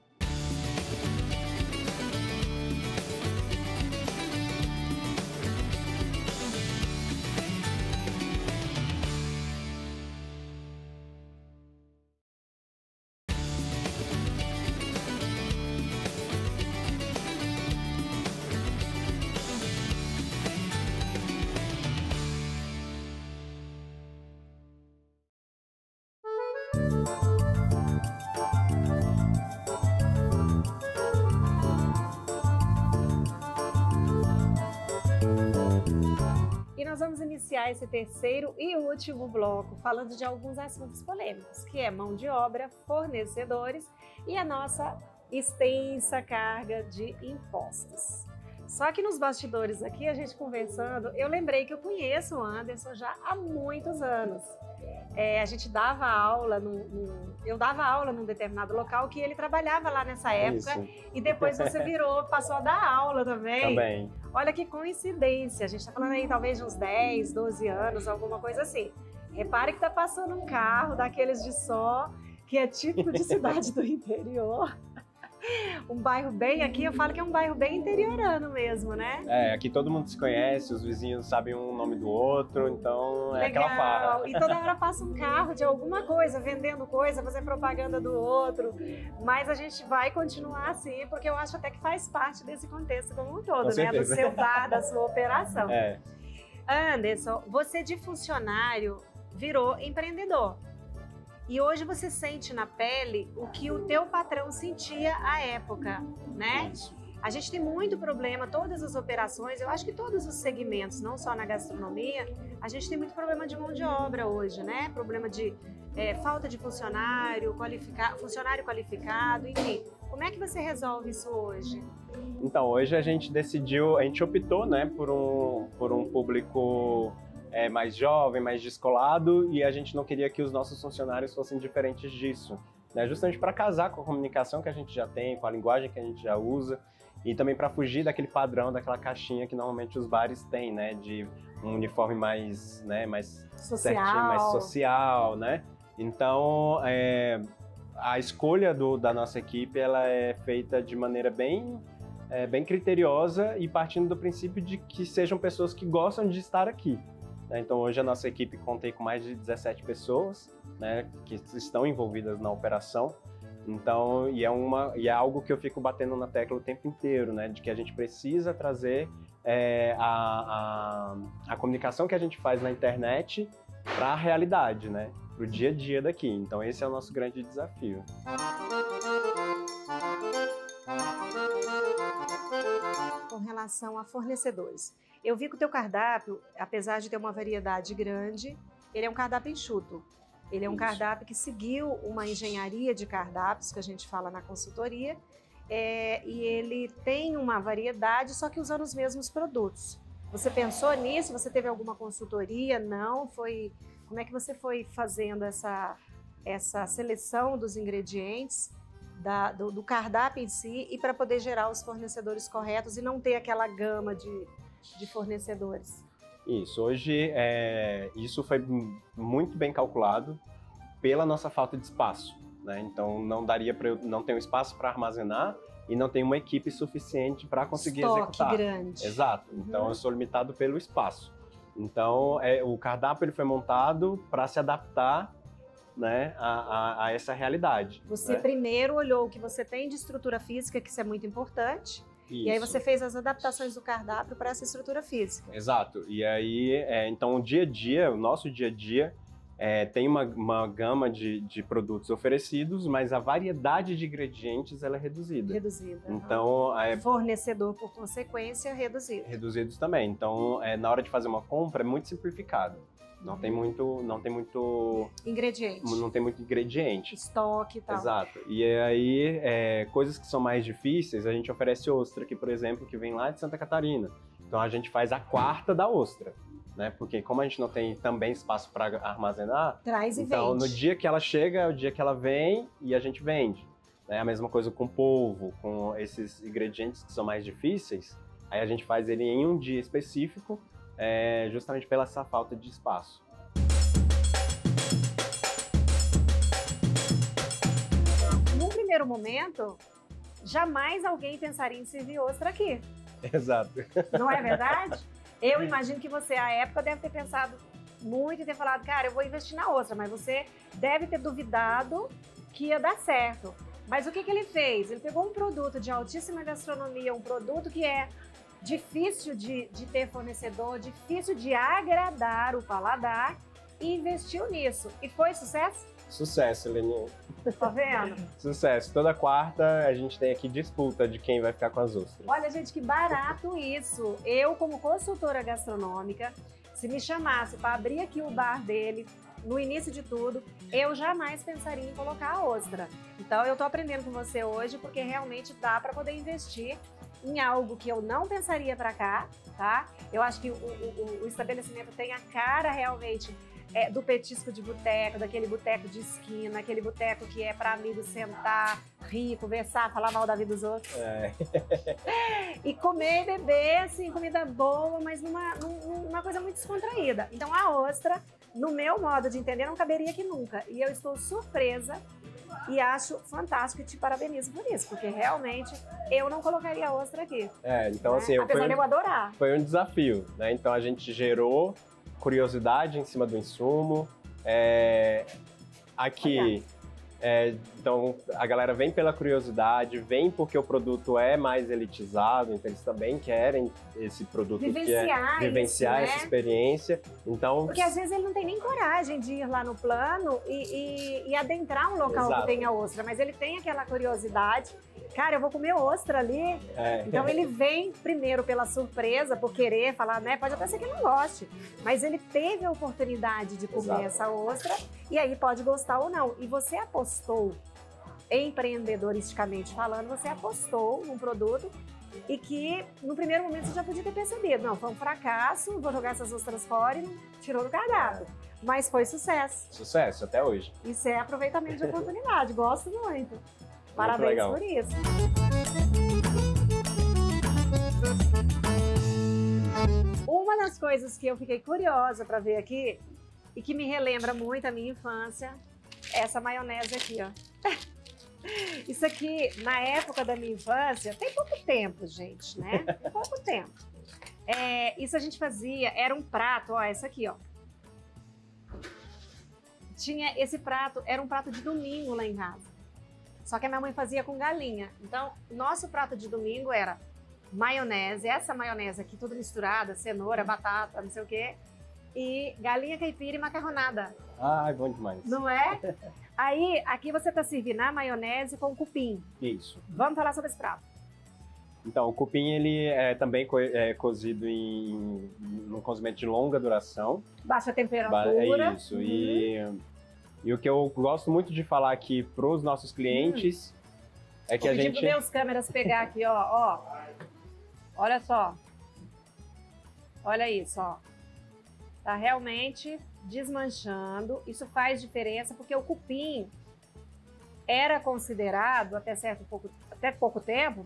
Nós vamos iniciar esse terceiro e último bloco falando de alguns assuntos polêmicos, que é mão de obra, fornecedores e a nossa extensa carga de impostos. Só que nos bastidores aqui, a gente conversando, eu lembrei que eu conheço o Anderson já há muitos anos. A gente dava aula, eu dava aula num determinado local que ele trabalhava lá nessa época. Isso. E depois você passou a dar aula também. Também. Olha que coincidência, a gente está falando aí talvez de uns 10, 12 anos, alguma coisa assim. Repare que tá passando um carro daqueles de só, que é típico de cidade do interior. Um bairro bem, aqui eu falo que é um bairro bem interiorano mesmo, né? Aqui todo mundo se conhece, os vizinhos sabem um nome do outro, então é legal. Aquela farra. E toda hora passa um carro de alguma coisa, vendendo coisa, fazendo propaganda do outro, mas a gente vai continuar assim, porque eu acho até que faz parte desse contexto como um todo, né? Do seu bar, da sua operação. Anderson, você de funcionário virou empreendedor. E hoje você sente na pele o que o teu patrão sentia à época, né? Isso. A gente tem muito problema, todas as operações, eu acho que todos os segmentos, não só na gastronomia, a gente tem muito problema de mão de obra hoje, né? Problema de falta de funcionário qualificado, enfim. Como é que você resolve isso hoje? Então, hoje a gente optou, né, por um público mais jovem, mais descolado, e a gente não queria que os nossos funcionários fossem diferentes disso, né? Justamente para casar com a comunicação que a gente já tem, com a linguagem que a gente já usa, e também para fugir daquele padrão, daquela caixinha que normalmente os bares têm, né? De um uniforme mais, né, mais social, certinho, mais social, né? Então, a escolha da nossa equipe, ela é feita de maneira bem criteriosa e partindo do princípio de que sejam pessoas que gostam de estar aqui. Então hoje a nossa equipe contei com mais de 17 pessoas, né, que estão envolvidas na operação. Então, e é algo que eu fico batendo na tecla o tempo inteiro, né, de que a gente precisa trazer a comunicação que a gente faz na internet para a realidade, né, para o dia a dia daqui. Então esse é o nosso grande desafio. Com relação a fornecedores, eu vi que o teu cardápio, apesar de ter uma variedade grande, ele é um cardápio enxuto. Ele é um cardápio que seguiu uma engenharia de cardápios, que a gente fala na consultoria, e ele tem uma variedade, só que usando os mesmos produtos. Você pensou nisso? Você teve alguma consultoria? Não? Como é que você foi fazendo essa seleção dos ingredientes do cardápio em si e para poder gerar os fornecedores corretos e não ter aquela gama de fornecedores? Isso, hoje isso foi muito bem calculado pela nossa falta de espaço, né? Então não daria para eu não ter um espaço para armazenar e não tenho uma equipe suficiente para conseguir executar. Estoque grande. Exato. Então eu sou limitado pelo espaço. Então o cardápio ele foi montado para se adaptar, né, a essa realidade. Você né? primeiro olhou o que você tem de estrutura física, que isso é muito importante. Isso. E aí você fez as adaptações do cardápio para essa estrutura física. Exato. E aí, então o dia a dia, o nosso dia a dia, tem uma gama de produtos oferecidos, mas a variedade de ingredientes ela é reduzida. Reduzida. Então, fornecedor, por consequência, reduzido. Reduzidos também. Então, na hora de fazer uma compra, é muito simplificado. Não tem muito ingrediente. Não tem muito ingrediente. Estoque e tal. Exato. E aí, coisas que são mais difíceis, a gente oferece ostra aqui, por exemplo, que vem lá de Santa Catarina. Então a gente faz a quarta da ostra, né? Porque como a gente não tem também espaço para armazenar, traz e então vende. No dia que ela chega, é o dia que ela vem e a gente vende. Né? A mesma coisa com polvo, com esses ingredientes que são mais difíceis, aí a gente faz ele em um dia específico, justamente pela essa falta de espaço. Num primeiro momento, jamais alguém pensaria em servir ostra aqui. Exato. Não é verdade? Eu imagino que você, à época, deve ter pensado muito e ter falado, cara, eu vou investir na ostra, mas você deve ter duvidado que ia dar certo. Mas o que ele fez? Ele pegou um produto de altíssima gastronomia, um produto que é difícil de ter fornecedor, difícil de agradar o paladar e investiu nisso. E foi sucesso? Sucesso, Leninha. Tá vendo? Sucesso. Toda quarta a gente tem aqui disputa de quem vai ficar com as ostras. Olha, gente, que barato isso. Eu, como consultora gastronômica, se me chamasse para abrir aqui o bar dele, no início de tudo, eu jamais pensaria em colocar a ostra. Então, eu tô aprendendo com você hoje porque realmente dá para poder investir em algo que eu não pensaria para cá, tá? Eu acho que o estabelecimento tem a cara realmente do petisco de boteco, daquele boteco de esquina, aquele boteco que é para amigos sentar, rir, conversar, falar mal da vida dos outros. E comer e beber, assim, comida boa, mas numa coisa muito descontraída. Então a ostra, no meu modo de entender, não caberia aqui nunca. E eu estou surpresa e acho fantástico e te parabenizo por isso, porque realmente eu não colocaria a ostra aqui. Então assim, apesar de eu adorar. Foi um desafio, né? Então a gente gerou curiosidade em cima do insumo. Aqui, então a galera vem pela curiosidade, vem porque o produto é mais elitizado, então eles também querem esse produto vivenciar essa experiência. Então, porque às vezes ele não tem nem coragem de ir lá no plano e adentrar um local que tenha ostra, mas ele tem aquela curiosidade. Cara, eu vou comer ostra ali. Então ele vem primeiro pela surpresa, por querer falar, né? Pode até ser que ele não goste, mas ele teve a oportunidade de comer essa ostra e aí pode gostar ou não. E você apostou, empreendedoristicamente falando, você apostou num produto e que no primeiro momento você já podia ter percebido, não, foi um fracasso, vou jogar essas ostras fora e não tirou do cardápio. Mas foi sucesso. Sucesso, até hoje. Isso é aproveitamento de oportunidade, gosto muito. Parabéns por isso. Uma das coisas que eu fiquei curiosa para ver aqui e que me relembra muito a minha infância é essa maionese aqui, ó. Isso aqui, na época da minha infância, tem pouco tempo, gente, né? Tem pouco tempo. Isso a gente fazia, era um prato, ó, esse aqui, ó. Tinha esse prato, era um prato de domingo lá em casa. Só que a minha mãe fazia com galinha. Então, nosso prato de domingo era maionese, essa maionese aqui tudo misturada, cenoura, batata, não sei o quê, e galinha caipira e macarronada. Ah, bom demais. Não é? Aí, aqui você tá servindo a maionese com cupim. Isso. Vamos falar sobre esse prato. Então, o cupim, ele é também cozido num cozimento de longa duração. Baixa temperatura. É isso. E o que eu gosto muito de falar aqui para os nossos clientes é que a gente... Vou pedir para meus câmeras pegar aqui, ó. Olha só. Olha isso, ó. Tá realmente desmanchando. Isso faz diferença porque o cupim, era considerado, até pouco tempo,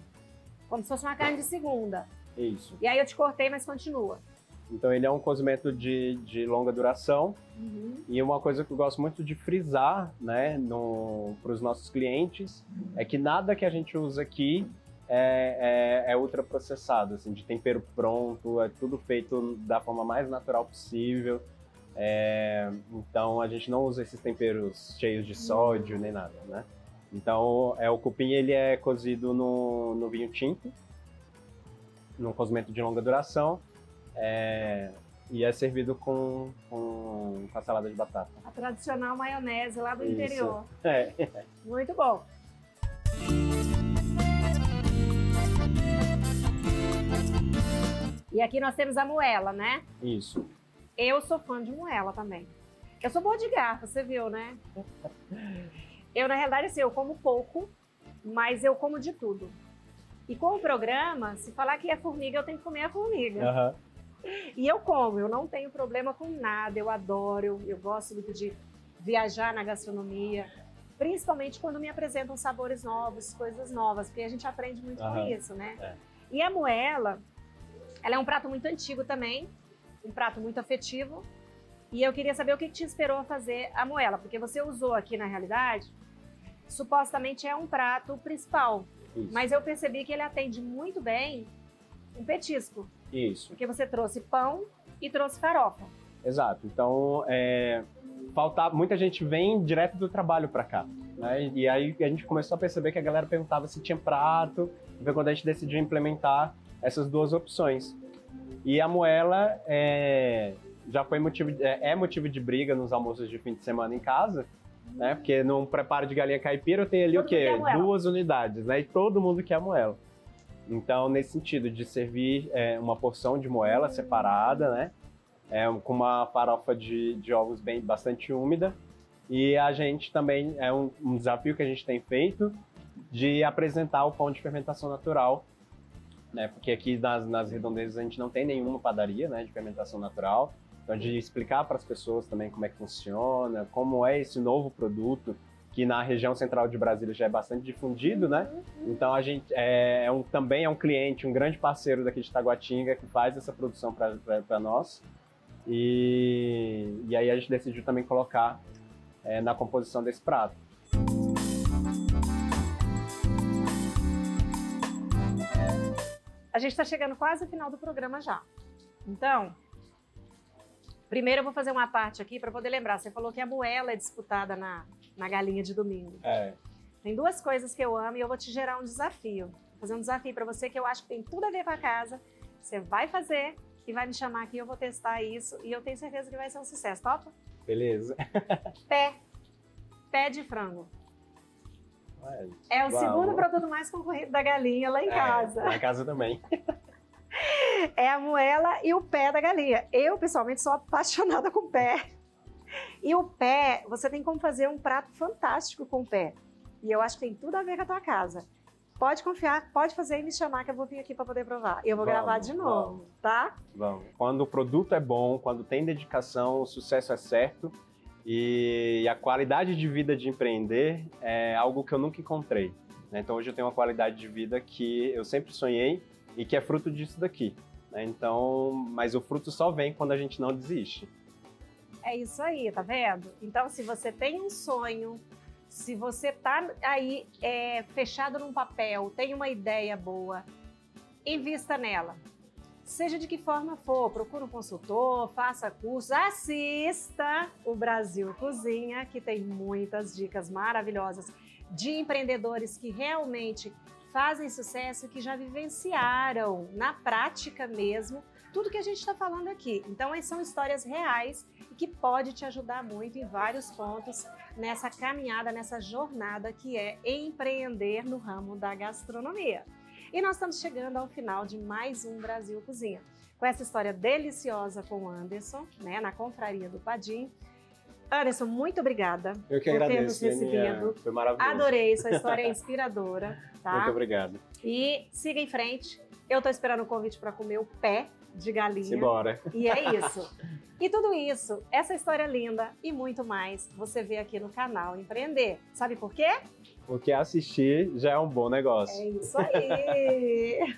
como se fosse uma carne de segunda. Isso. E aí eu te cortei, mas continua. Então ele é um cozimento de longa duração. E uma coisa que eu gosto muito de frisar, né, para os nossos clientes, é que nada que a gente usa aqui é ultraprocessado, assim, de tempero pronto, é tudo feito da forma mais natural possível. Então a gente não usa esses temperos cheios de sódio nem nada, né? Então o cupim ele é cozido no vinho tinto, num cozimento de longa duração. E é servido com a salada de batata. A tradicional maionese lá do interior. É. Muito bom. E aqui nós temos a moela, né? Isso. Eu sou fã de moela também. Eu sou boa de garfo, você viu, né? Eu, na realidade, assim, eu como pouco, mas eu como de tudo. E com o programa, se falar que é formiga, eu tenho que comer a formiga. E eu como, eu não tenho problema com nada, eu adoro, eu gosto muito de viajar na gastronomia, principalmente quando me apresentam sabores novos, coisas novas, porque a gente aprende muito com isso, né? E a moela, ela é um prato muito antigo também, um prato muito afetivo, e eu queria saber o que te inspirou a fazer a moela, porque você usou aqui na realidade, supostamente é um prato principal, mas eu percebi que ele atende muito bem um petisco. Isso. Porque você trouxe pão e trouxe farofa. Exato. Então, muita gente vem direto do trabalho para cá, né? E aí a gente começou a perceber que a galera perguntava se tinha prato, e foi quando a gente decidiu implementar essas duas opções. E a moela já foi motivo de briga nos almoços de fim de semana em casa, né? Porque num preparo de galinha caipira eu tenho ali o quê? 2 unidades, né? E todo mundo quer a moela. Então, nesse sentido de servir uma porção de moela separada, né? Com uma farofa de ovos bastante úmida. E a gente também, é um desafio que a gente tem feito de apresentar o pão de fermentação natural, né? Porque aqui nas redondezas a gente não tem nenhuma padaria, né, de fermentação natural. Então, de explicar para as pessoas também como é que funciona, como é esse novo produto, que na região central de Brasília já é bastante difundido, né? Então a gente também é um cliente, um grande parceiro daqui de Taguatinga que faz essa produção para nós. E aí a gente decidiu também colocar na composição desse prato. A gente está chegando quase ao final do programa já. Então, primeiro eu vou fazer uma parte aqui para poder lembrar. Você falou que a moela é disputada na galinha de domingo. Tem 2 coisas que eu amo e eu vou te gerar um desafio. Vou fazer um desafio para você que eu acho que tem tudo a ver com a casa. Você vai fazer e vai me chamar aqui, eu vou testar isso e eu tenho certeza que vai ser um sucesso. Topa? Beleza. Pé de frango. É o segundo produto mais concorrido da galinha lá em casa. Lá em casa também. É a moela e o pé da galinha. Eu, pessoalmente, sou apaixonada com o pé. E o pé, você tem como fazer um prato fantástico com o pé. E eu acho que tem tudo a ver com a tua casa. Pode confiar, pode fazer e me chamar que eu vou vir aqui para poder provar. E eu vou gravar de novo, tá? Vamos. Quando o produto é bom, quando tem dedicação, o sucesso é certo. E a qualidade de vida de empreender é algo que eu nunca encontrei, né? Então hoje eu tenho uma qualidade de vida que eu sempre sonhei e que é fruto disso daqui, né? Então, mas o fruto só vem quando a gente não desiste. É isso aí, tá vendo? Então, se você tem um sonho, se você tá aí fechado num papel, tem uma ideia boa, invista nela. Seja de que forma for, procure um consultor, faça curso, assista o Brasil Cozinha, que tem muitas dicas maravilhosas de empreendedores que realmente fazem sucesso, que já vivenciaram na prática mesmo tudo que a gente está falando aqui. Então, são histórias reais e que pode te ajudar muito em vários pontos nessa caminhada, nessa jornada que é empreender no ramo da gastronomia. E nós estamos chegando ao final de mais um Brasil Cozinha, com essa história deliciosa com o Anderson, né, na confraria do Padim. Anderson, muito obrigada por ter nos recebido. Foi maravilhoso. Adorei, sua história é inspiradora. Tá? Muito obrigado. E siga em frente. Eu estou esperando o convite para comer o pé de galinha. Simbora. E é isso. E tudo isso, essa história linda e muito mais, você vê aqui no canal Empreender. Sabe por quê? Porque assistir já é um bom negócio. É isso aí!